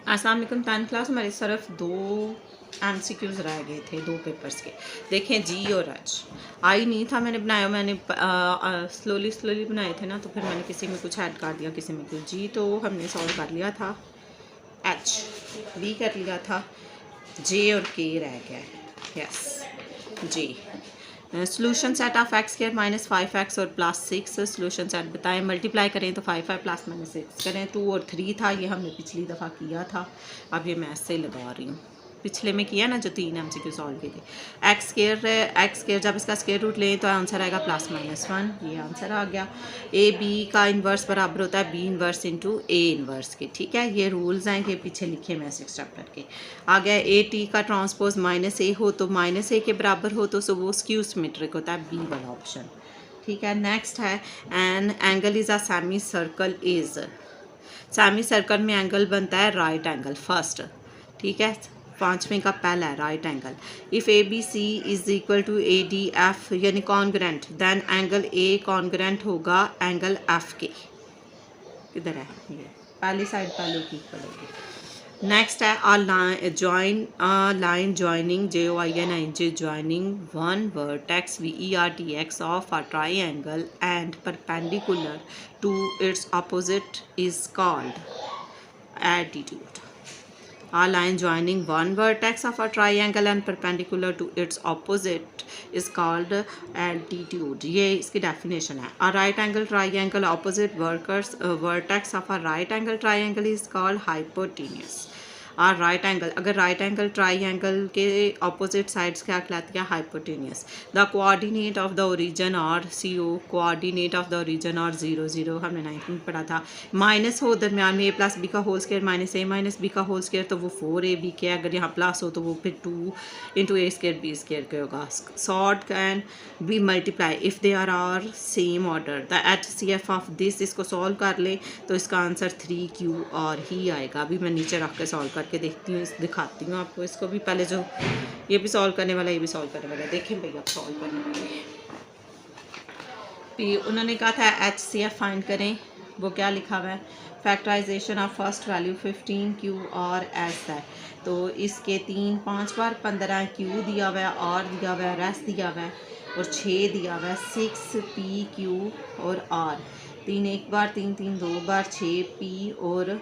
अस्सलाम वालेकुम। 10th class हमारे सिर्फ 2 MCQs रह गए थे 2 पेपर्स के। देखें जी और एच आई नहीं था, मैंने बनाया, मैंने स्लोली बनाए थे ना, तो फिर मैंने किसी में कुछ ऐड कर दिया, किसी में कुछ। जी तो हमने सॉल्व कर लिया था, एच बी कर लिया था, जे और के रह गया है। यस जी। Solution set of X square minus 5x और प्लस 6। सोल्यूशन सेट बताएं, मल्टीप्लाई करें तो 5 प्लस माइनस 6 करें। 2 और 3 था, ये हमने पिछली दफ़ा किया था, अब ये मैं ऐसे लगा रही हूँ। पिछले में किया ना जो 3 MCQ सॉल्व किए थे। एक्स स्क्वायर जब इसका स्क्वायर रूट लें तो आंसर आएगा प्लस माइनस 1, ये आंसर आ गया। ए बी का इन्वर्स बराबर होता है B inverse into A inverse के, ठीक है। ये रूल्स हैं कि पीछे लिखे मैं 6 चैप्टर के। आ गया ए टी का ट्रांसपोज माइनस ए हो तो माइनस ए के बराबर हो तो वो स्क्यू सिमेट्रिक होता है, बी वाला ऑप्शन, ठीक है। नेक्स्ट है an angle is a semi circle is, semi circle में एंगल बनता है राइट एंगल फर्स्ट, ठीक है। 5वें का पहला है right angle. If A B C is equal to A D F यानी congruent, then angle A congruent होगा एंगल एफ के। किधर है ये, पहली साइड पहले की इक्वल होगी। नेक्स्ट है a line joining JOINING joining one vertex VERTX of a triangle and perpendicular to its opposite is called attitude. A line joining one vertex of a triangle and perpendicular to its opposite is called altitude. ये इसकी definition है। A right angle triangle opposite vertex of a right angle triangle is called hypotenuse. और right angle, अगर right angle triangle के opposite sides क्या कहलाती है, hypotenuse. The coordinate of the origin और CO, coordinate of the origin और 0 0 हमने 9th में पढ़ा था। माइनस हो दरमियान में a प्लस बी का whole square minus a minus B का होल स्क्वायर तो वो 4ab के, अगर यहाँ प्लस हो तो वो फिर 2 into a square B square के होगा। Surd can be multiply if they are same order. The HCF of this, इसको सॉल्व कर ले तो इसका आंसर 3QR ही आएगा। अभी मैं नीचे रख के सॉल्व करके देखती हूँ, दिखाती हूँ आपको इसको भी। पहले जो ये भी सॉल्व करने वाला, ये भी सॉल्व करने वाला, देखें भैया सॉल्व करने वाले। फिर उन्होंने कहा था HCF फाइंड करें, वो क्या लिखा हुआ है, factorization of first value 15Q और S है, तो इसके 3 5 बार 15Q दिया हुआ है, और दिया हुआ है, S दिया हुआ है और 6 दिया हुआ है, 6PQ और R। 3 1 बार 3 3 2 बार 6P और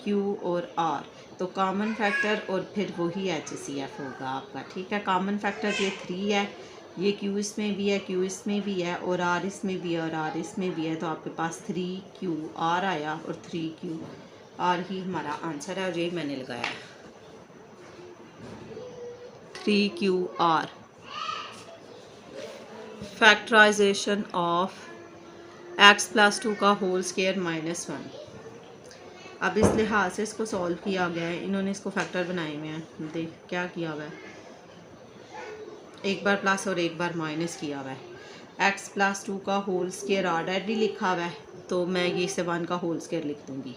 Q और R, तो कॉमन फैक्टर और फिर वही HCF होगा आपका, ठीक है। कॉमन फैक्टर ये 3 है, ये Q इसमें भी है, Q इसमें भी है और R इसमें भी है और R इसमें भी है, तो आपके पास 3QR आया और 3QR ही हमारा आंसर है और यही मैंने लगाया है 3QR। Factorization of x plus 2 का होल स्क्वायर माइनस 1। अब इस लिहाज से इसको सॉल्व किया गया है, इन्होंने इसको फैक्टर बनाए हुए हैं। देख क्या किया हुआ है, एक बार प्लस और एक बार माइनस किया हुआ है। x प्लस 2 का होल स्क्वायर ऑलरेडी लिखा हुआ है, तो मैं ये से 1 का होल स्क्वायर लिख दूँगी।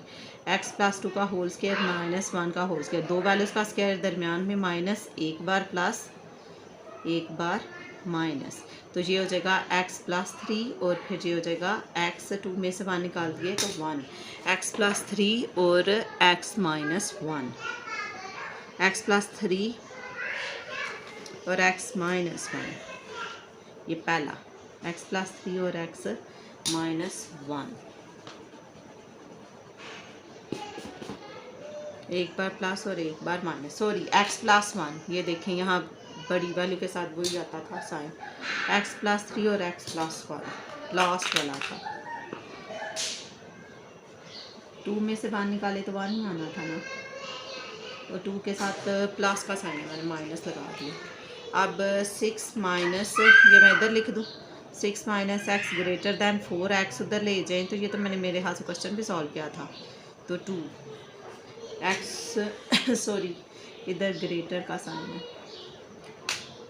x प्लस 2 का होल स्क्वायर माइनस 1 का होल स्क्वायर, दो वैल्यूज़ का स्क्वायर दरमियान में माइनस, एक बार प्लस एक बार माइनस, तो ये हो जाएगा x प्लस 3 और फिर ये हो जाएगा x 2 में से 1 निकाल दिए तो 1, x प्लस 3 और x माइनस 1, x प्लस 3 और x माइनस 1, ये पहला x प्लस 3 और x माइनस 1, एक बार प्लस और एक बार माइनस, सॉरी x प्लस 1, ये देखें यहाँ बड़ी वैल्यू के साथ वही आता था साइन, x प्लस 3 और x प्लस 1 लास्ट वाला था। 2 में से 1 निकाले तो 1 ही आना था ना, और 2 के साथ प्लस का साइन है, मैंने माइनस लगा दिया। अब 6 माइनस, ये मैं इधर लिख दूँ, 6 minus x greater than 4x उधर ले जाएँ तो ये तो मैंने मेरे हाथ से क्वेश्चन भी सॉल्व किया था, तो 2x सॉरी इधर ग्रेटर का साइन है,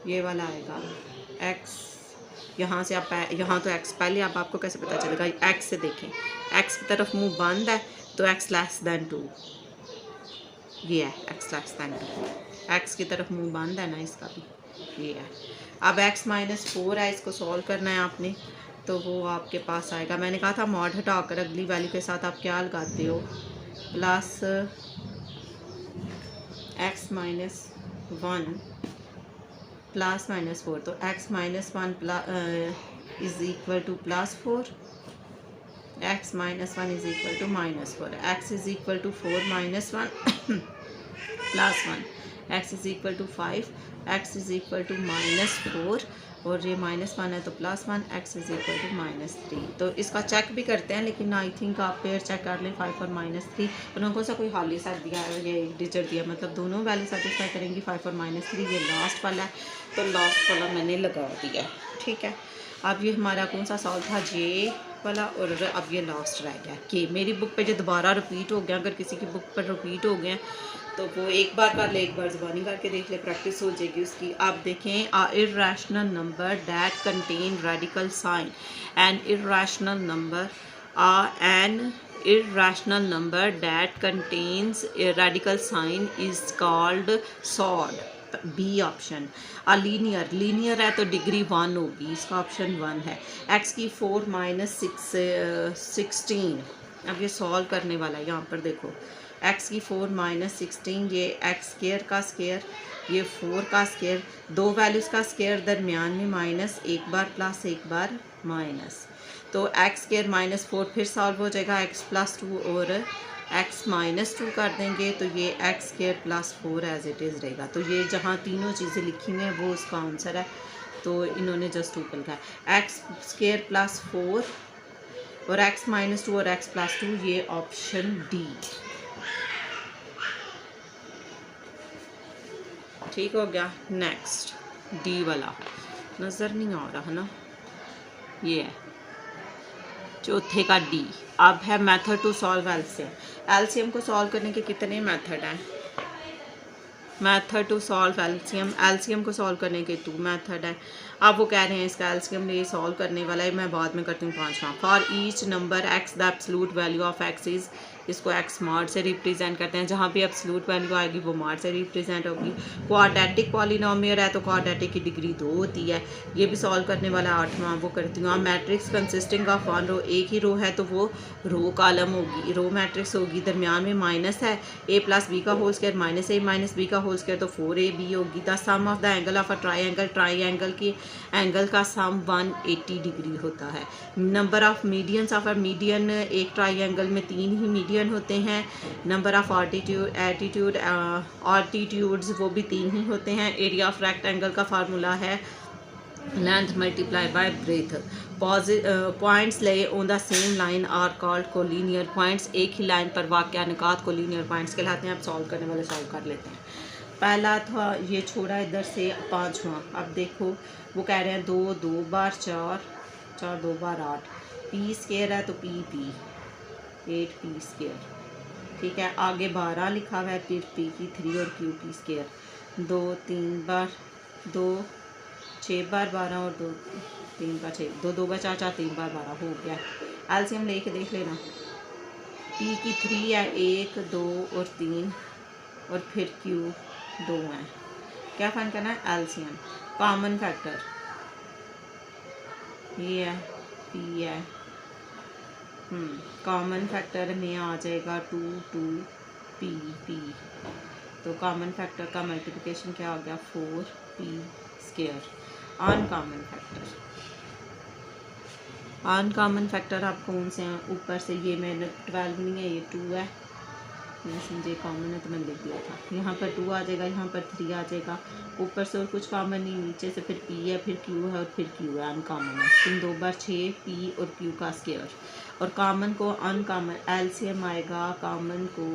ये वाला आएगा x, यहाँ से आप यहाँ तो x पहले, अब आपको कैसे पता चलेगा, x से देखें, x की तरफ मुंह बंद है तो x लेस दैन 2, ये है x लेस दैन 2, x की तरफ मुंह बंद है ना, इसका भी ये है। अब x माइनस 4 है, इसको सॉल्व करना है आपने, तो वो आपके पास आएगा। मैंने कहा था मॉड हटाकर अगली वैल्यू के साथ आप क्या लगाते हो, प्लस एक्स माइनस 1 प्लस -4, तो x -1 is equal to +4, x -1 is equal to -4, x is equal to 4 -1 +1, x is equal to 5, x is equal to -4 और ये -1 है तो +1, x इज इक्वल टू -3। तो इसका चेक भी करते हैं, लेकिन आई थिंक आप पेयर चेक कर लें 5 और -3। उन्होंने कौन सा कोई खाली सेट दिया है, ये डिजिट दिया, मतलब दोनों वैल्यू सेटिस्फाई करेंगी 5 और -3। ये लास्ट वाला है तो लास्ट वाला मैंने लगा दिया, ठीक है। अब ये हमारा कौन सा सॉल्व था, जे वाला, और अब ये लास्ट रह गया कि मेरी बुक पे जो दोबारा रिपीट हो गया, अगर किसी की बुक पर रिपीट हो गए तो वो एक बार कर ले, एक बार ज़बानी करके देख ले, प्रैक्टिस हो जाएगी उसकी। आप देखें, irrational number that contain radical sign, an irrational number an irrational number that contains a radical sign is called sod, B option. Linear है तो डिग्री 1 होगी, इसका ऑप्शन 1 है। x की 4 - 16, अब ये सॉल्व करने वाला है, यहाँ पर देखो x की 4 - 16, ये x स्क्वायर का स्क्वायर, ये 4 का स्क्वायर, दो वैल्यूज़ का स्क्वायर, दरमियान में माइनस, एक बार प्लस एक बार माइनस, तो x स्क्वायर -4 फिर सॉल्व हो जाएगा, x +2 और x -2 कर देंगे तो ये x square +4 as it is रहेगा। तो ये जहाँ तीनों चीज़ें लिखी हुई हैं वो उसका आंसर है, तो इन्होंने जस्ट ऊपर लिखा है x स्क्वायर +4 और x -2 और x +2, ये ऑप्शन डी। ठीक हो गया। नेक्स्ट डी वाला नज़र नहीं आ रहा ना, ये है चौथे का डी। अब है method to solve LCM. LCM को सॉल्व करने के कितने मेथड हैं? Method to solve LCM, LCM को सॉल्व करने के 2 मेथड है। अब वो कह रहे हैं इसका एलसीएम ये सॉल्व करने वाला है, मैं बाद में करती हूँ 5वां। For each number X the absolute value of X is, इसको एक्स मार्ड से रिप्रेजेंट करते हैं, जहाँ भी एब्सोल्यूट वैल्यू आएगी वो मार्ड से रिप्रेजेंट होगी। क्वाड्रेटिक पॉलिनोमियल है तो क्वाड्रेटिक की डिग्री 2 होती है, ये भी सॉल्व करने वाला 8वां, वो करती हूँ। मैट्रिक्स कंसिस्टिंग ऑफ 1 रो, एक ही रो है तो वो रो कॉलम होगी, रो मैट्रिक्स होगी, दरमियान में माइनस है, a + b का होल स्क्वायर -a - b का होल स्क्वायर तो 4ab होगी। The sum of the angle of a triangle, triangle की एंगल का सम 180 डिग्री होता है। Number of medians of a median, एक ट्राइंगल में 3 ही मीडियन होते हैं। नंबर ऑफ आर्टिट्यूड्स वो भी 3 ही होते हैं। एरिया ऑफ रेक्टेंगल का फार्मूला है length multiply by breadth. Points lie on the same line are called collinear points, एक ही लाइन पर वाक़या निकात कोलिनियर पॉइंट्स कहलाते हैं। अब सॉल्व करने वाले सॉल्व कर लेते हैं। पहला था ये छोड़ा इधर से 5वां। अब देखो वो कह रहे हैं 2 2 बार 4 4 2 बार 8, पी स्क्वायर है तो पी 8 पी स्क्वायर, ठीक है। आगे 12 लिखा हुआ है, फिर पी की 3 और क्यू पी स्क्वायर। 2 3 बार 2, 6 बार 12 और 2 3 बार 6, 2 2 बार 4 4 3 बार 12 हो गया। एलसीएम लेके देख लेना, पी की 3 है 1 2 और 3 और फिर क्यू 2 है। क्या फाइंड करना है? एलसीएम। कॉमन फैक्टर ये है, पी है, कॉमन फैक्टर में आ जाएगा 2 2 पी, तो कॉमन फैक्टर का मल्टीप्लिकेशन क्या हो गया 4 पी स्क्वायर। अनकॉमन फैक्टर आप कौन से हैं? ऊपर से ये मैंने 12 नहीं है, ये 2 है, मैं समझे कॉमन है तो मैंने लिख दिया था। यहाँ पर 2 आ जाएगा, यहाँ पर 3 आ जाएगा, ऊपर से और कुछ कॉमन नहीं, नीचे से फिर पी है, फिर क्यू है और फिर क्यू है, अनकॉमन है। फिर 2 बार 6 पी और क्यू का स्क्वायर। और कॉमन को अनकॉमन, एलसीएम आएगा कॉमन को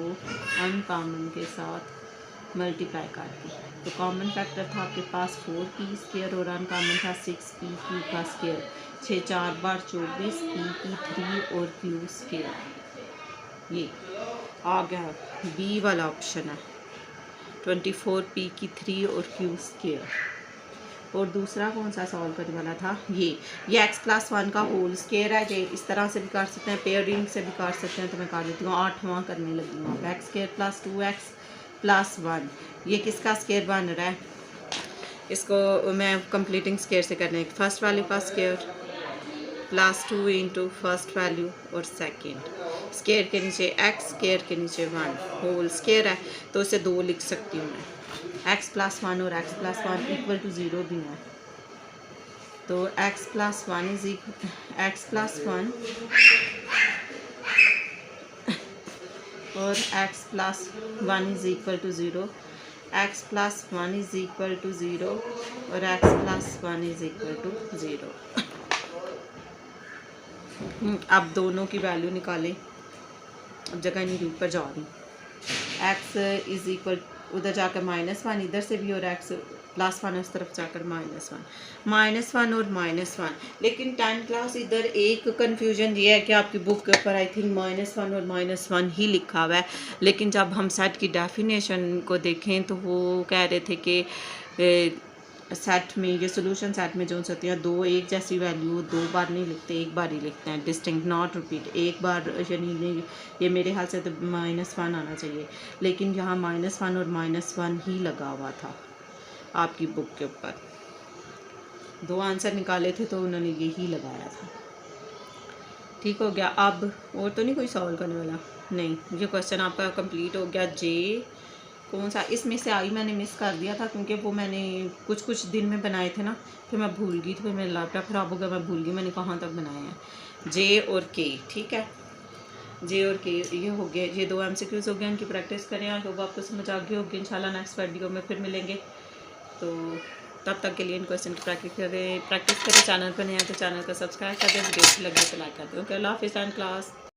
अनकॉमन के साथ मल्टीप्लाई करके। तो कॉमन फैक्टर था आपके पास 4 पी स्क्वायर और अनकॉमन था 6 पी क्यू का स्क्वायर। 6 4 बार 24 पी की 3 और क्यू स्क्वायर। ये आ गया बी वाला ऑप्शन है, 24 पी की 3 और क्यू स्क्वायर। और दूसरा कौन सा सॉल्व करने वाला था? ये x + 1 का होल स्क्वायर है। ये इस तरह से भी कर सकते हैं, पेयरिंग से भी कर सकते हैं, तो मैं कर देती हूँ। 8वां करने लगी हूँ। x स्क्वायर + 2x + 1, ये किसका स्क्वायर बन रहा है? इसको मैं कंप्लीटिंग स्क्वायर से करने, फर्स्ट वैल्यू का स्क्वायर +2 इंटू फर्स्ट वैल्यू और स्क्वायर के नीचे एक्स, स्क्वायर के नीचे 1, होल स्क्वायर है तो इसे 2 लिख सकती हूँ मैं। एक्स प्लस 1 और एक्स प्लस 1 इक्वल टू 0 भी है, तो x plus 1 is x plus 1 और x plus 1 is equal to 0, x plus 1 is equal to 0 और x plus 1 is equal to 0। अब दोनों की वैल्यू निकालें। अब जगह नहीं ऊपर जा रही, x इज़ इक्वल उधर जाकर -1, इधर से भी, और x प्लस 1 उस तरफ जाकर -1 और -1। लेकिन 10 क्लास इधर एक कन्फ्यूजन ये है कि आपकी बुक के ऊपर आई थिंक -1 और -1 ही लिखा हुआ है, लेकिन जब हम सेट की डेफिनेशन को देखें तो वो कह रहे थे कि सेट में, ये सोल्यूशन सेट में जो होती हैं दो एक जैसी वैल्यू 2 बार नहीं लिखते, एक बार ही लिखते हैं, डिस्टिंक्ट नॉट रिपीट, एक बार, यानी ये मेरे ख्याल से तो -1 आना चाहिए, लेकिन यहाँ -1 और -1 ही लगा हुआ था आपकी बुक के ऊपर। 2 आंसर निकाले थे तो उन्होंने यही लगाया था। ठीक हो गया। अब और तो नहीं कोई सॉल्व करने वाला? नहीं, ये क्वेश्चन आपका कंप्लीट हो गया। जे कौन सा इसमें से आई मैंने मिस कर दिया था, क्योंकि वो मैंने कुछ दिन में बनाए थे ना, फिर मैं भूल गई, तो फिर मेरा लैपटॉप ख़राब हो गया, मैं भूल गई मैंने कहाँ तक बनाए हैं। जे और के, ठीक है, जे और के ये हो गए, ये 2 MCQs हो गए, इनकी प्रैक्टिस करें। आई होप आपको समझ आ गई होगी। इंशाल्लाह नेक्स्ट वीडियो में फिर मिलेंगे, तो तब तक के लिए इन क्वेश्चन की प्रैक्टिस करें। चैनल पर नया तो चैनल को सब्सक्राइब कर दें, वीडियो अच्छी लगे तो लाइक कर दें। ओके, अल्लाह हाफिज़ क्लास।